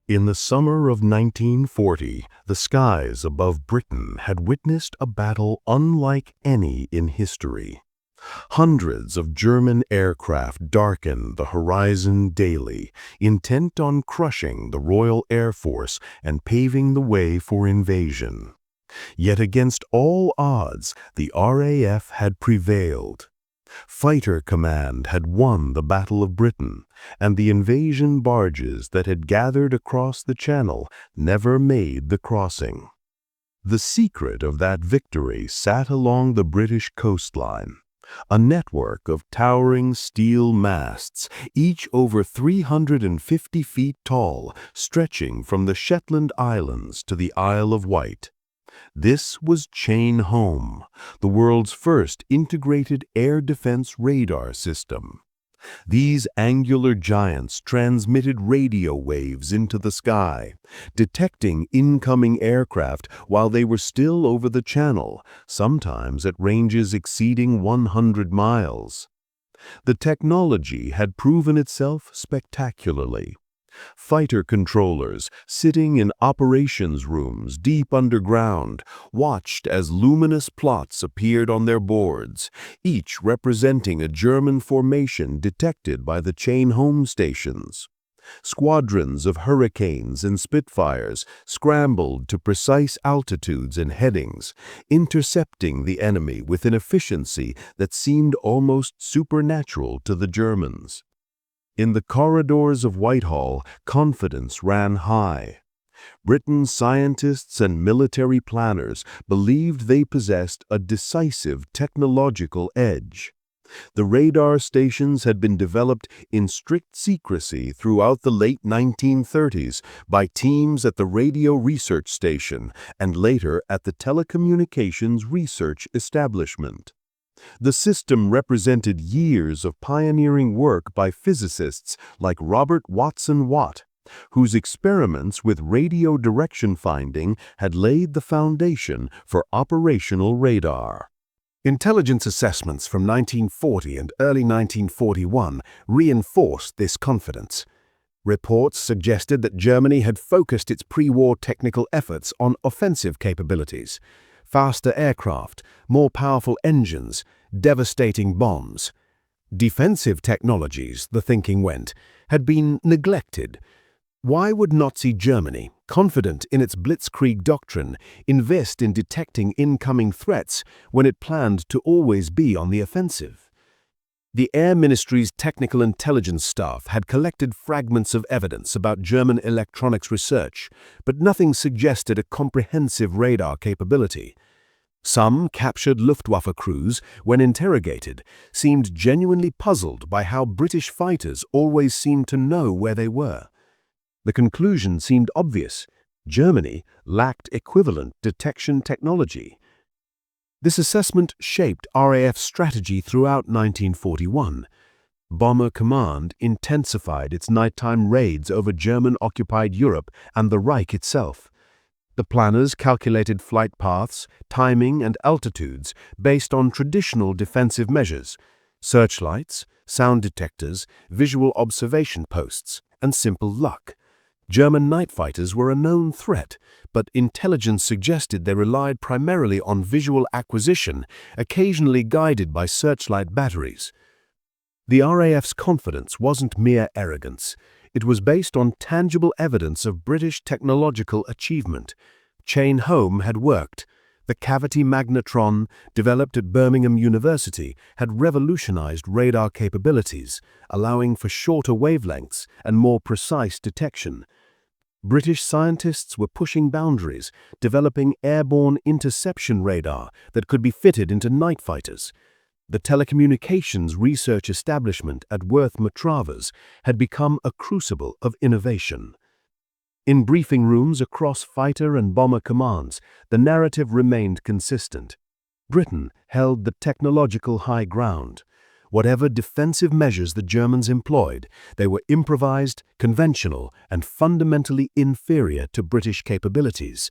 In the summer of 1940, the skies above Britain had witnessed a battle unlike any in history. Hundreds of German aircraft darkened the horizon daily, intent on crushing the Royal Air Force and paving the way for invasion. Yet against all odds, the RAF had prevailed. Fighter Command had won the Battle of Britain, and the invasion barges that had gathered across the Channel never made the crossing. The secret of that victory sat along the British coastline, a network of towering steel masts, each over 350 feet tall, stretching from the Shetland Islands to the Isle of Wight. This was Chain Home, the world's first integrated air defense radar system. These angular giants transmitted radio waves into the sky, detecting incoming aircraft while they were still over the Channel, sometimes at ranges exceeding 100 miles. The technology had proven itself spectacularly. Fighter controllers, sitting in operations rooms deep underground, watched as luminous plots appeared on their boards, each representing a German formation detected by the Chain Home stations. Squadrons of Hurricanes and Spitfires scrambled to precise altitudes and headings, intercepting the enemy with an efficiency that seemed almost supernatural to the Germans. In the corridors of Whitehall, confidence ran high. Britain's scientists and military planners believed they possessed a decisive technological edge. The radar stations had been developed in strict secrecy throughout the late 1930s by teams at the Radio Research Station and later at the Telecommunications Research Establishment. The system represented years of pioneering work by physicists like Robert Watson Watt, whose experiments with radio direction finding had laid the foundation for operational radar. Intelligence assessments from 1940 and early 1941 reinforced this confidence. Reports suggested that Germany had focused its pre-war technical efforts on offensive capabilities: faster aircraft, more powerful engines, devastating bombs. Defensive technologies, the thinking went, had been neglected. Why would Nazi Germany, confident in its blitzkrieg doctrine, invest in detecting incoming threats when it planned to always be on the offensive? The Air Ministry's technical intelligence staff had collected fragments of evidence about German electronics research, but nothing suggested a comprehensive radar capability. Some captured Luftwaffe crews, when interrogated, seemed genuinely puzzled by how British fighters always seemed to know where they were. The conclusion seemed obvious: Germany lacked equivalent detection technology. This assessment shaped RAF strategy throughout 1941. Bomber Command intensified its nighttime raids over German-occupied Europe and the Reich itself. The planners calculated flight paths, timing, and altitudes based on traditional defensive measures: searchlights, sound detectors, visual observation posts, and simple luck. German night fighters were a known threat, but intelligence suggested they relied primarily on visual acquisition, occasionally guided by searchlight batteries. The RAF's confidence wasn't mere arrogance. It was based on tangible evidence of British technological achievement. Chain Home had worked. The cavity magnetron, developed at Birmingham University, had revolutionized radar capabilities, allowing for shorter wavelengths and more precise detection. British scientists were pushing boundaries, developing airborne interception radar that could be fitted into night fighters. The telecommunications research establishment at Worth-Matravers had become a crucible of innovation. In briefing rooms across fighter and bomber commands, the narrative remained consistent. Britain held the technological high ground. Whatever defensive measures the Germans employed, they were improvised, conventional, and fundamentally inferior to British capabilities.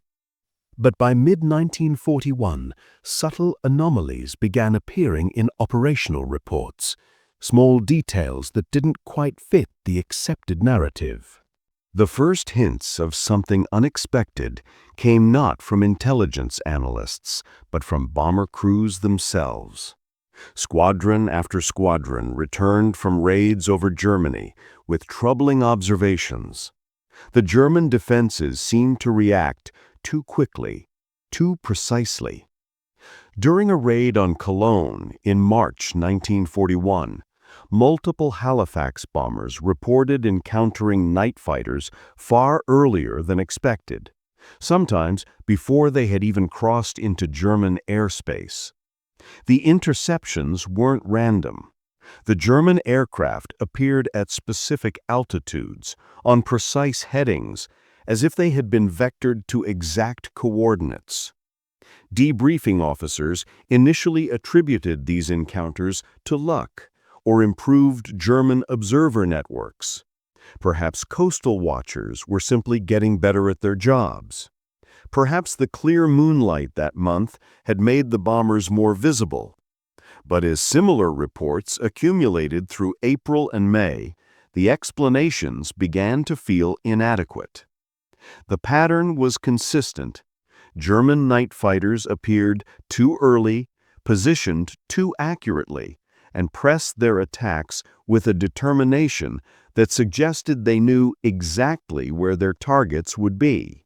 But by mid-1941, subtle anomalies began appearing in operational reports, small details that didn't quite fit the accepted narrative. The first hints of something unexpected came not from intelligence analysts, but from bomber crews themselves. Squadron after squadron returned from raids over Germany with troubling observations. The German defenses seemed to react too quickly, too precisely. During a raid on Cologne in March 1941, multiple Halifax bombers reported encountering night fighters far earlier than expected, sometimes before they had even crossed into German airspace. The interceptions weren't random. The German aircraft appeared at specific altitudes, on precise headings, as if they had been vectored to exact coordinates. Debriefing officers initially attributed these encounters to luck or improved German observer networks. Perhaps coastal watchers were simply getting better at their jobs. Perhaps the clear moonlight that month had made the bombers more visible. But as similar reports accumulated through April and May, the explanations began to feel inadequate. The pattern was consistent. German night fighters appeared too early, positioned too accurately, and pressed their attacks with a determination that suggested they knew exactly where their targets would be.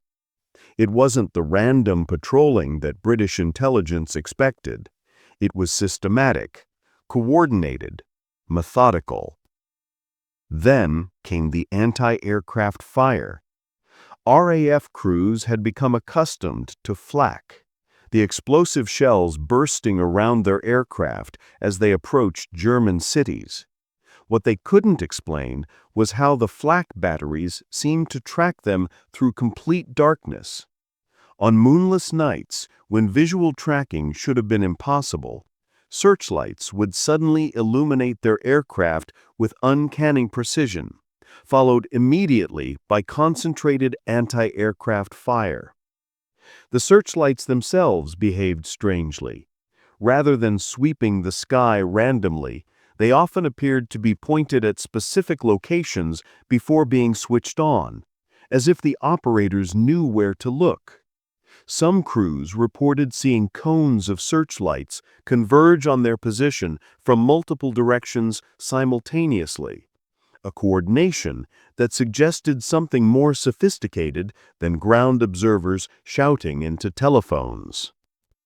It wasn't the random patrolling that British intelligence expected. It was systematic, coordinated, methodical. Then came the anti-aircraft fire. RAF crews had become accustomed to flak, the explosive shells bursting around their aircraft as they approached German cities. What they couldn't explain was how the flak batteries seemed to track them through complete darkness. On moonless nights, when visual tracking should have been impossible, searchlights would suddenly illuminate their aircraft with uncanny precision, followed immediately by concentrated anti-aircraft fire. The searchlights themselves behaved strangely. Rather than sweeping the sky randomly, they often appeared to be pointed at specific locations before being switched on, as if the operators knew where to look. Some crews reported seeing cones of searchlights converge on their position from multiple directions simultaneously, a coordination that suggested something more sophisticated than ground observers shouting into telephones.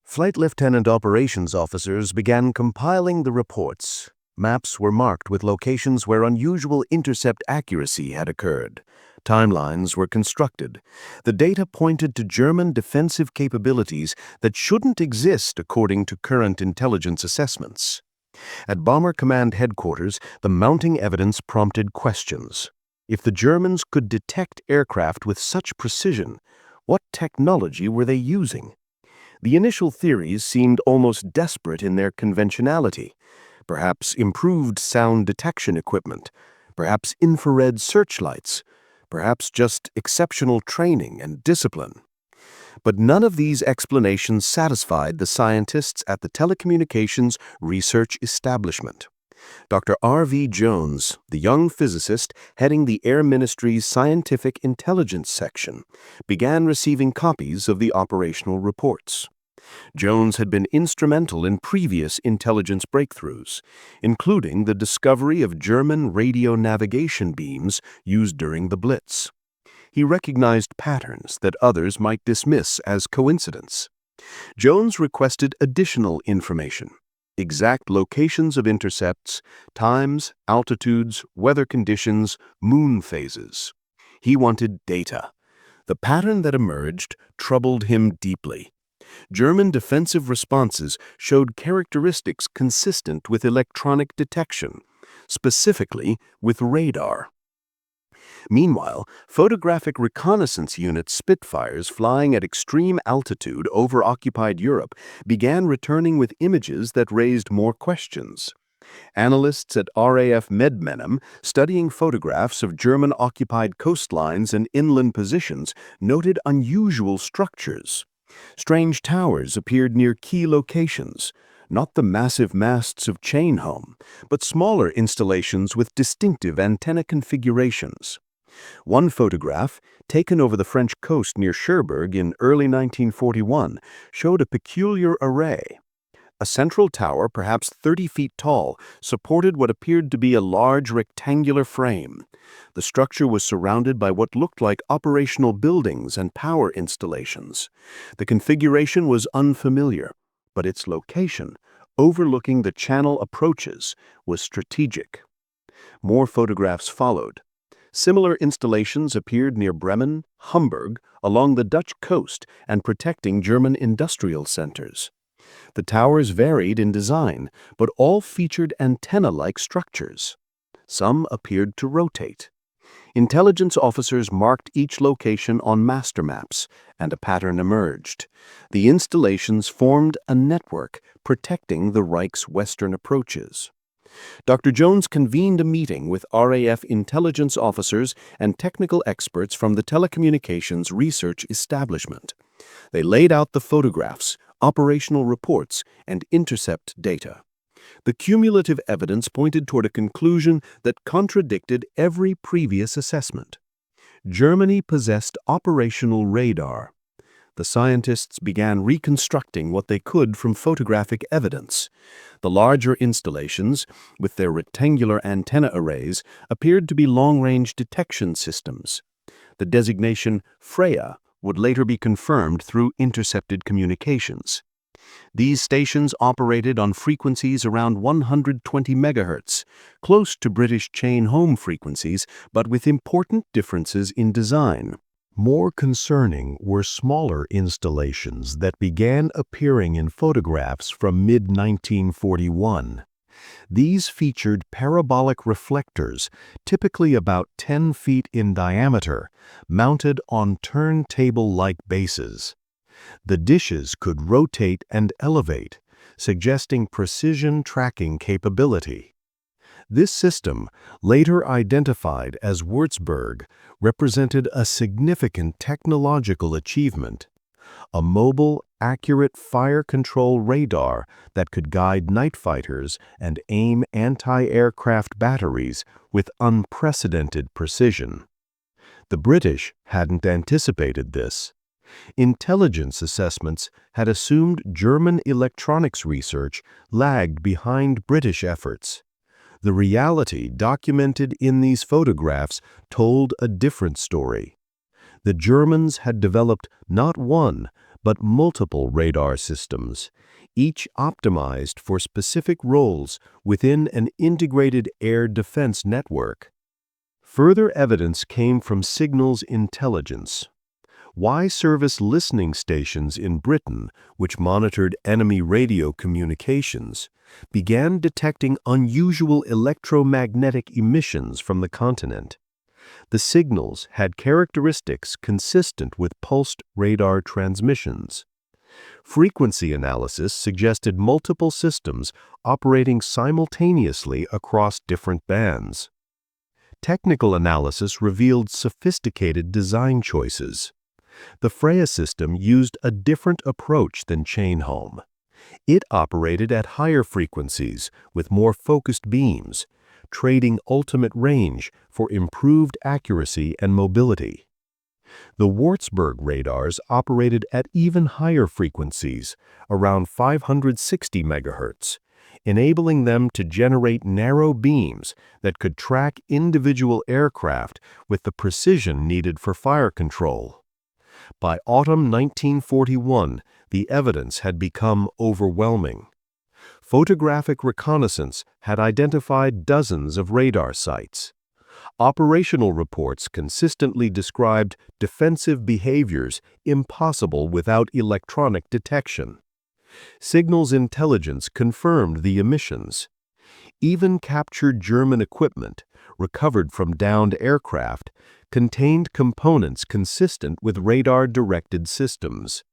Flight Lieutenant Operations officers began compiling the reports. Maps were marked with locations where unusual intercept accuracy had occurred. Timelines were constructed. The data pointed to German defensive capabilities that shouldn't exist according to current intelligence assessments. At Bomber Command Headquarters, the mounting evidence prompted questions. If the Germans could detect aircraft with such precision, what technology were they using? The initial theories seemed almost desperate in their conventionality. Perhaps improved sound detection equipment, perhaps infrared searchlights, perhaps just exceptional training and discipline. But none of these explanations satisfied the scientists at the Telecommunications Research Establishment. Dr. R.V. Jones, the young physicist heading the Air Ministry's Scientific Intelligence Section, began receiving copies of the operational reports. Jones had been instrumental in previous intelligence breakthroughs, including the discovery of German radio navigation beams used during the Blitz. He recognized patterns that others might dismiss as coincidence. Jones requested additional information: exact locations of intercepts, times, altitudes, weather conditions, moon phases. He wanted data. The pattern that emerged troubled him deeply. German defensive responses showed characteristics consistent with electronic detection, specifically with radar. Meanwhile, photographic reconnaissance unit Spitfires flying at extreme altitude over occupied Europe began returning with images that raised more questions. Analysts at RAF Medmenem, studying photographs of German-occupied coastlines and inland positions, noted unusual structures. Strange towers appeared near key locations, not the massive masts of chain home, but smaller installations with distinctive antenna configurations. One photograph, taken over the French coast near Cherbourg in early 1941, showed a peculiar array. A central tower, perhaps 30 feet tall, supported what appeared to be a large rectangular frame. The structure was surrounded by what looked like operational buildings and power installations. The configuration was unfamiliar, but its location, overlooking the channel approaches, was strategic. More photographs followed. Similar installations appeared near Bremen, Hamburg, along the Dutch coast, and protecting German industrial centers. The towers varied in design, but all featured antenna-like structures. Some appeared to rotate. Intelligence officers marked each location on master maps, and a pattern emerged. The installations formed a network protecting the Reich's western approaches. Dr. Jones convened a meeting with RAF intelligence officers and technical experts from the telecommunications research establishment. They laid out the photographs, operational reports, and intercept data. The cumulative evidence pointed toward a conclusion that contradicted every previous assessment. Germany possessed operational radar. The scientists began reconstructing what they could from photographic evidence. The larger installations, with their rectangular antenna arrays, appeared to be long-range detection systems. The designation Freya would later be confirmed through intercepted communications. These stations operated on frequencies around 120 MHz, close to British chain-home frequencies, but with important differences in design. More concerning were smaller installations that began appearing in photographs from mid-1941. These featured parabolic reflectors, typically about 10 feet in diameter, mounted on turntable-like bases. The dishes could rotate and elevate, suggesting precision tracking capability. This system, later identified as Würzburg, represented a significant technological achievement. A mobile, accurate fire control radar that could guide night fighters and aim anti-aircraft batteries with unprecedented precision. The British hadn't anticipated this. Intelligence assessments had assumed German electronics research lagged behind British efforts. The reality documented in these photographs told a different story. The Germans had developed not one, but multiple radar systems, each optimized for specific roles within an integrated air defense network. Further evidence came from signals intelligence. Y-service listening stations in Britain, which monitored enemy radio communications, began detecting unusual electromagnetic emissions from the continent. The signals had characteristics consistent with pulsed radar transmissions. Frequency analysis suggested multiple systems operating simultaneously across different bands. Technical analysis revealed sophisticated design choices. The Freya system used a different approach than chain-home. It operated at higher frequencies with more focused beams, trading ultimate range for improved accuracy and mobility. The Würzburg radars operated at even higher frequencies, around 560 MHz, enabling them to generate narrow beams that could track individual aircraft with the precision needed for fire control. By autumn 1941, the evidence had become overwhelming. Photographic reconnaissance had identified dozens of radar sites. Operational reports consistently described defensive behaviors impossible without electronic detection. Signals intelligence confirmed the emissions. Even captured German equipment, recovered from downed aircraft, contained components consistent with radar-directed systems.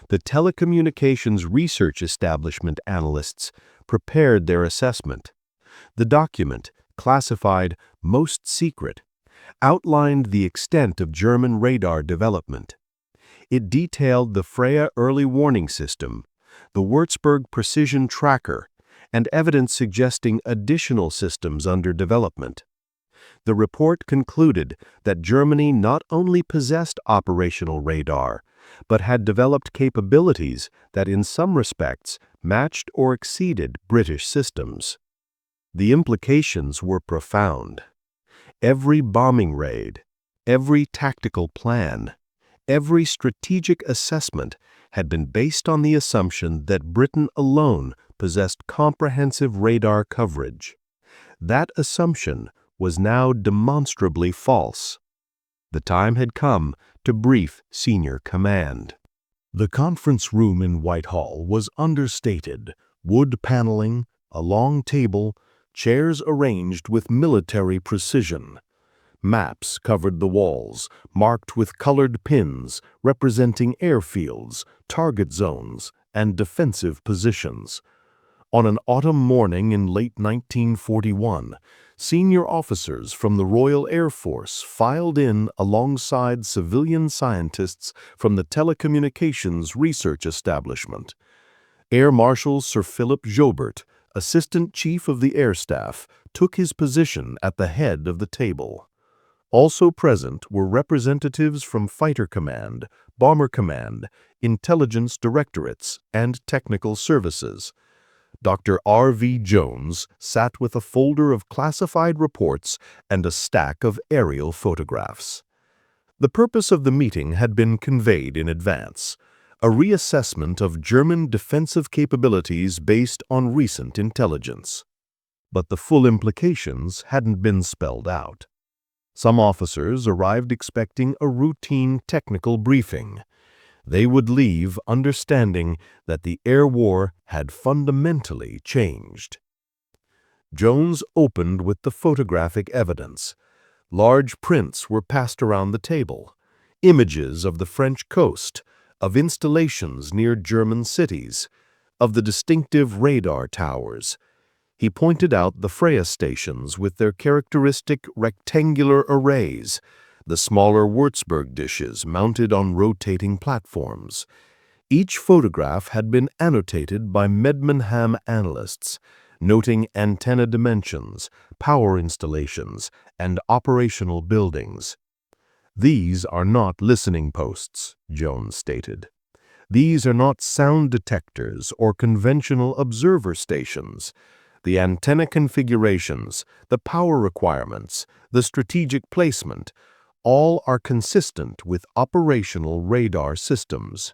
The telecommunications research establishment analysts prepared their assessment. The document, classified Most Secret, outlined the extent of German radar development. It detailed the Freya early warning system, the Würzburg precision tracker, and evidence suggesting additional systems under development. The report concluded that Germany not only possessed operational radar, but had developed capabilities that in some respects matched or exceeded British systems. The implications were profound. Every bombing raid, every tactical plan, every strategic assessment had been based on the assumption that Britain alone possessed comprehensive radar coverage. That assumption was now demonstrably false. The time had come to brief senior command. The conference room in Whitehall was understated. Wood paneling, a long table, chairs arranged with military precision. Maps covered the walls, marked with colored pins representing airfields, target zones, and defensive positions. On an autumn morning in late 1941, senior officers from the Royal Air Force filed in alongside civilian scientists from the Telecommunications Research Establishment. Air Marshal Sir Philip Joubert, Assistant Chief of the Air Staff, took his position at the head of the table. Also present were representatives from Fighter Command, Bomber Command, Intelligence Directorates, and Technical Services. Dr. R.V. Jones sat with a folder of classified reports and a stack of aerial photographs. The purpose of the meeting had been conveyed in advance: a reassessment of German defensive capabilities based on recent intelligence. But the full implications hadn't been spelled out. Some officers arrived expecting a routine technical briefing. They would leave understanding that the air war had fundamentally changed. Jones opened with the photographic evidence. Large prints were passed around the table. Images of the French coast, of installations near German cities, of the distinctive radar towers. He pointed out the Freya stations with their characteristic rectangular arrays, the smaller Würzburg dishes mounted on rotating platforms. Each photograph had been annotated by Medmenham analysts, noting antenna dimensions, power installations, and operational buildings. "These are not listening posts," Jones stated. "These are not sound detectors or conventional observer stations. The antenna configurations, the power requirements, the strategic placement, all are consistent with operational radar systems."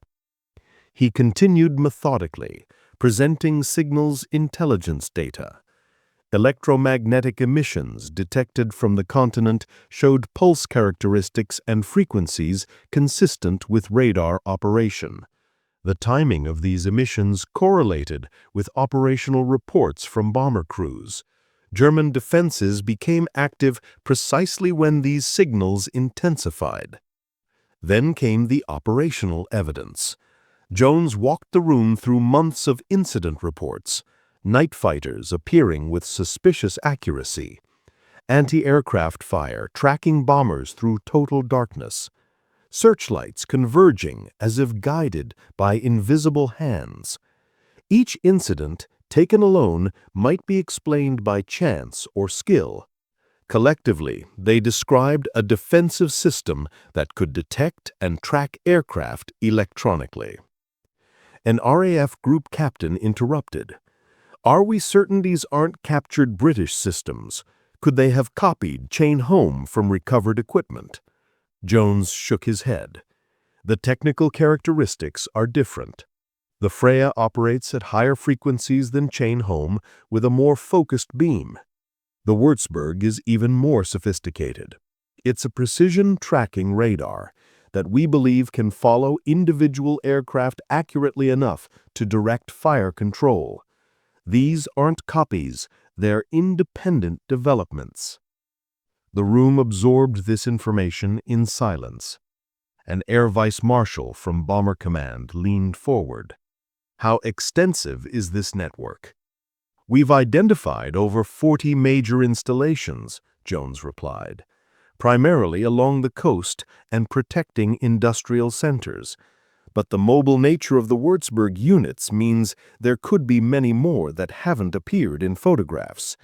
He continued methodically, presenting signals intelligence data. Electromagnetic emissions detected from the continent showed pulse characteristics and frequencies consistent with radar operation. The timing of these emissions correlated with operational reports from bomber crews. German defenses became active precisely when these signals intensified. Then came the operational evidence. Jones walked the room through months of incident reports, night fighters appearing with suspicious accuracy, anti-aircraft fire tracking bombers through total darkness, searchlights converging as if guided by invisible hands. Each incident, taken alone, might be explained by chance or skill. Collectively, they described a defensive system that could detect and track aircraft electronically. An RAF group captain interrupted. "Are we certain these aren't captured British systems? Could they have copied chain home from recovered equipment?" Jones shook his head. "The technical characteristics are different. The Freya operates at higher frequencies than chain home with a more focused beam. The Würzburg is even more sophisticated. It's a precision tracking radar that we believe can follow individual aircraft accurately enough to direct fire control. These aren't copies, they're independent developments." The room absorbed this information in silence. An Air Vice Marshal from Bomber Command leaned forward. "How extensive is this network?" "We've identified over 40 major installations," Jones replied, "primarily along the coast and protecting industrial centers. But the mobile nature of the Würzburg units means there could be many more that haven't appeared in photographs.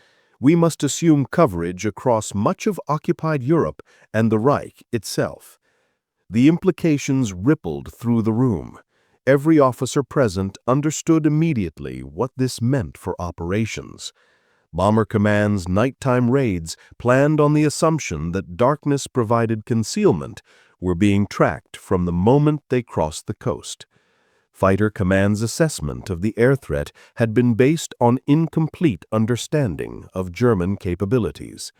we must assume coverage across much of occupied Europe and the Reich itself. The implications rippled through the room. Every officer present understood immediately what this meant for operations. Bomber Command's nighttime raids, planned on the assumption that darkness provided concealment, were being tracked from the moment they crossed the coast. Fighter Command's assessment of the air threat had been based on incomplete understanding of German capabilities.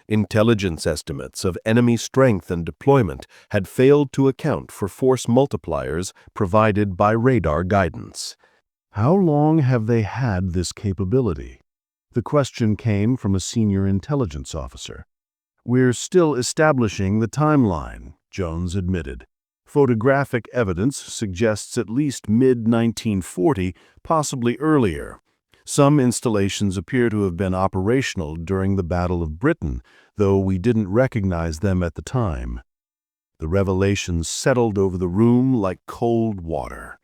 Intelligence estimates of enemy strength and deployment had failed to account for force multipliers provided by radar guidance. How long have they had this capability? The question came from a senior intelligence officer. We're still establishing the timeline, Jones admitted. Photographic evidence suggests at least mid-1940, possibly earlier. Some installations appear to have been operational during the Battle of Britain, though we didn't recognize them at the time. The revelations settled over the room like cold water.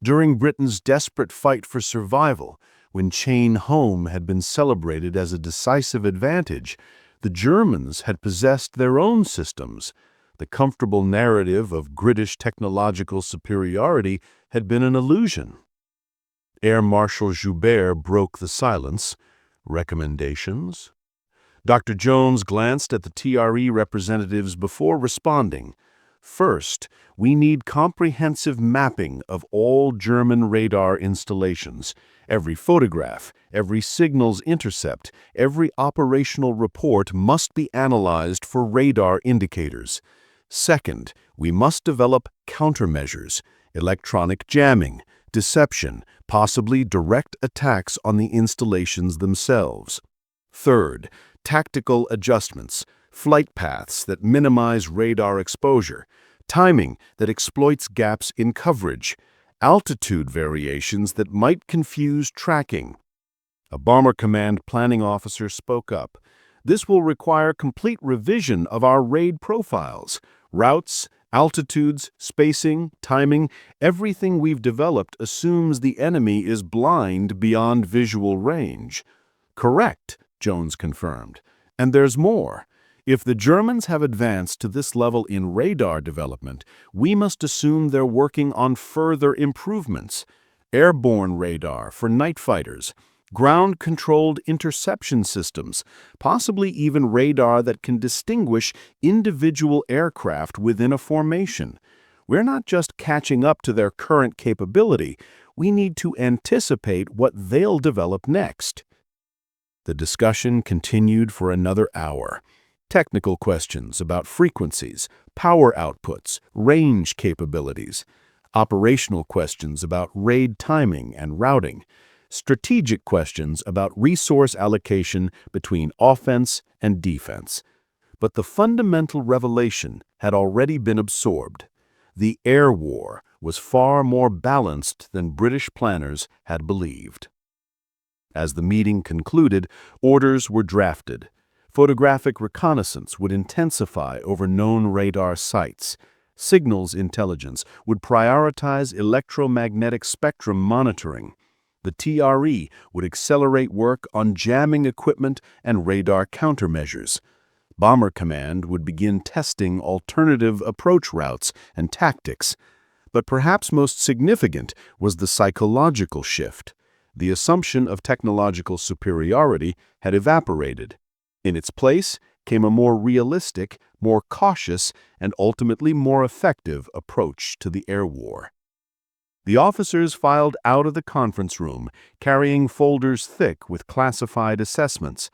During Britain's desperate fight for survival, when Chain Home had been celebrated as a decisive advantage, the Germans had possessed their own systems. The comfortable narrative of British technological superiority had been an illusion. Air Marshal Joubert broke the silence. Recommendations? Dr. Jones glanced at the TRE representatives before responding. First, we need comprehensive mapping of all German radar installations. Every photograph, every signals intercept, every operational report must be analyzed for radar indicators. Second, we must develop countermeasures, electronic jamming, deception, possibly direct attacks on the installations themselves. Third, tactical adjustments, flight paths that minimize radar exposure, timing that exploits gaps in coverage, altitude variations that might confuse tracking. A Bomber Command planning officer spoke up. This will require complete revision of our raid profiles. Routes, altitudes, spacing, timing, everything we've developed assumes the enemy is blind beyond visual range. Correct, Jones confirmed. And there's more. If the Germans have advanced to this level in radar development, we must assume they're working on further improvements. Airborne radar for night fighters, ground-controlled interception systems, possibly even radar that can distinguish individual aircraft within a formation. We're not just catching up to their current capability, we need to anticipate what they'll develop next. The discussion continued for another hour. Technical questions about frequencies, power outputs, range capabilities. Operational questions about raid timing and routing. Strategic questions about resource allocation between offense and defense. But the fundamental revelation had already been absorbed. The air war was far more balanced than British planners had believed. As the meeting concluded, orders were drafted. Photographic reconnaissance would intensify over known radar sites. Signals intelligence would prioritize electromagnetic spectrum monitoring. The TRE would accelerate work on jamming equipment and radar countermeasures. Bomber Command would begin testing alternative approach routes and tactics. But perhaps most significant was the psychological shift. The assumption of technological superiority had evaporated. In its place came a more realistic, more cautious, and ultimately more effective approach to the air war. The officers filed out of the conference room, carrying folders thick with classified assessments.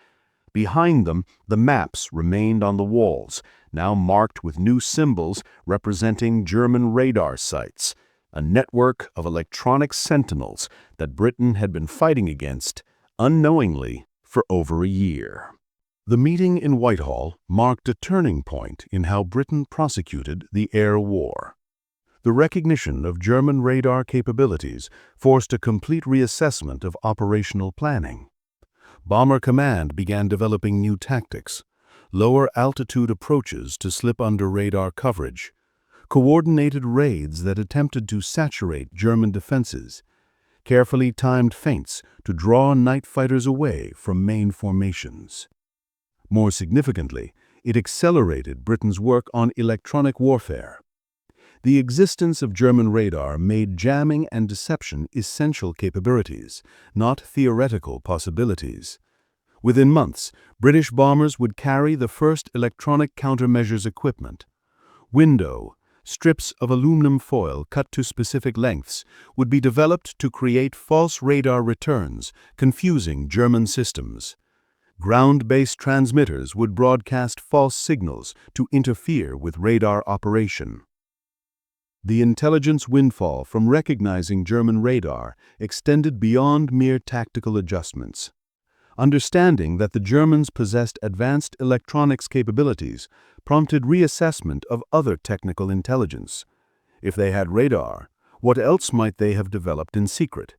Behind them, the maps remained on the walls, now marked with new symbols representing German radar sites, a network of electronic sentinels that Britain had been fighting against, unknowingly, for over a year. The meeting in Whitehall marked a turning point in how Britain prosecuted the air war. The recognition of German radar capabilities forced a complete reassessment of operational planning. Bomber Command began developing new tactics, lower altitude approaches to slip under radar coverage, coordinated raids that attempted to saturate German defenses, carefully timed feints to draw night fighters away from main formations. More significantly, it accelerated Britain's work on electronic warfare. The existence of German radar made jamming and deception essential capabilities, not theoretical possibilities. Within months, British bombers would carry the first electronic countermeasures equipment. Strips of aluminum foil cut to specific lengths would be developed to create false radar returns, confusing German systems. Ground-based transmitters would broadcast false signals to interfere with radar operation. The intelligence windfall from recognizing German radar extended beyond mere tactical adjustments. Understanding that the Germans possessed advanced electronics capabilities prompted reassessment of other technical intelligence. If they had radar, what else might they have developed in secret?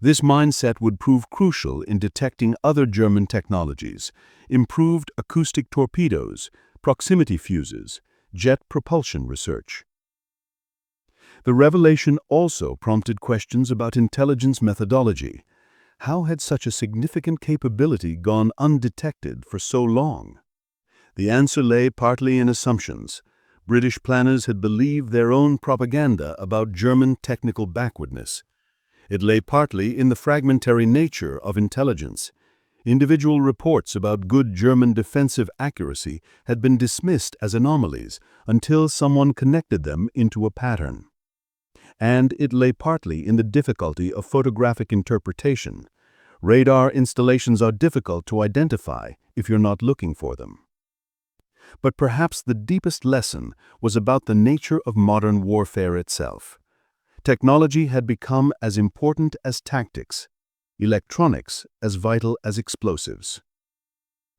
This mindset would prove crucial in detecting other German technologies: improved acoustic torpedoes, proximity fuses, jet propulsion research. The revelation also prompted questions about intelligence methodology. How had such a significant capability gone undetected for so long? The answer lay partly in assumptions. British planners had believed their own propaganda about German technical backwardness. It lay partly in the fragmentary nature of intelligence. Individual reports about good German defensive accuracy had been dismissed as anomalies until someone connected them into a pattern. And it lay partly in the difficulty of photographic interpretation. Radar installations are difficult to identify if you're not looking for them. But perhaps the deepest lesson was about the nature of modern warfare itself. Technology had become as important as tactics, electronics as vital as explosives.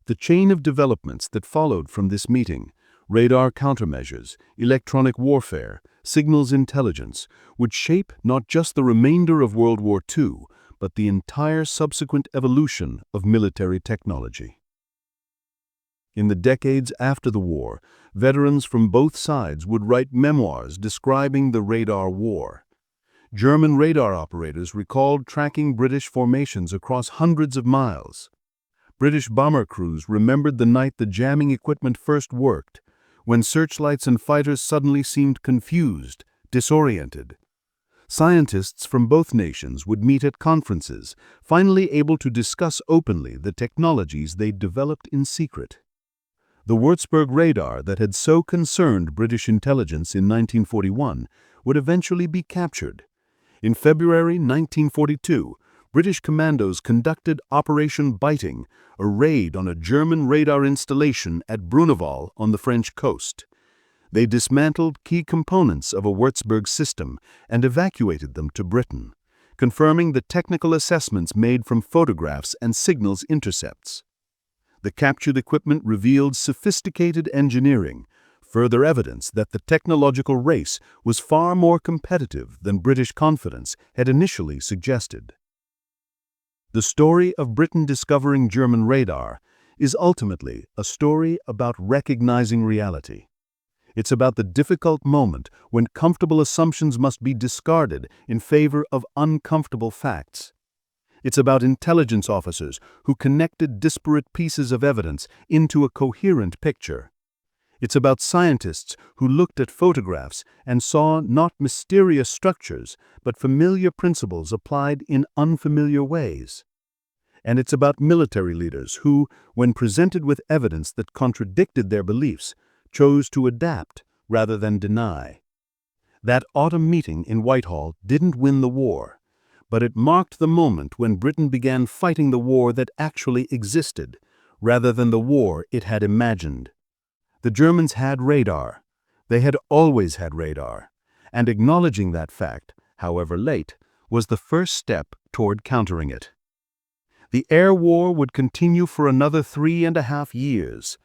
The chain of developments that followed from this meeting, radar countermeasures, electronic warfare, signals intelligence, would shape not just the remainder of World War II, but the entire subsequent evolution of military technology. In the decades after the war, veterans from both sides would write memoirs describing the radar war. German radar operators recalled tracking British formations across hundreds of miles. British bomber crews remembered the night the jamming equipment first worked, when searchlights and fighters suddenly seemed confused, disoriented. Scientists from both nations would meet at conferences, finally able to discuss openly the technologies they'd developed in secret. The Würzburg radar that had so concerned British intelligence in 1941 would eventually be captured. In February 1942, British commandos conducted Operation Biting, a raid on a German radar installation at Bruneval on the French coast. They dismantled key components of a Würzburg system and evacuated them to Britain, confirming the technical assessments made from photographs and signals intercepts. The captured equipment revealed sophisticated engineering, further evidence that the technological race was far more competitive than British confidence had initially suggested. The story of Britain discovering German radar is ultimately a story about recognizing reality. It's about the difficult moment when comfortable assumptions must be discarded in favor of uncomfortable facts. It's about intelligence officers who connected disparate pieces of evidence into a coherent picture. It's about scientists who looked at photographs and saw not mysterious structures, but familiar principles applied in unfamiliar ways. And it's about military leaders who, when presented with evidence that contradicted their beliefs, chose to adapt rather than deny. That autumn meeting in Whitehall didn't win the war, but it marked the moment when Britain began fighting the war that actually existed, rather than the war it had imagined. The Germans had radar. They had always had radar, and acknowledging that fact, however late, was the first step toward countering it. The air war would continue for another 3.5 years,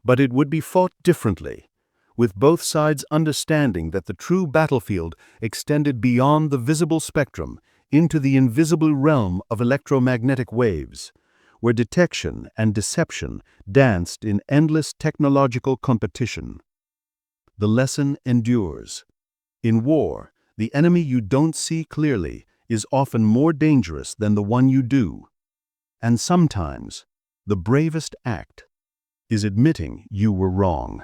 but it would be fought differently, with both sides understanding that the true battlefield extended beyond the visible spectrum into the invisible realm of electromagnetic waves, where detection and deception danced in endless technological competition. The lesson endures. In war, the enemy you don't see clearly is often more dangerous than the one you do. And sometimes, the bravest act is admitting you were wrong.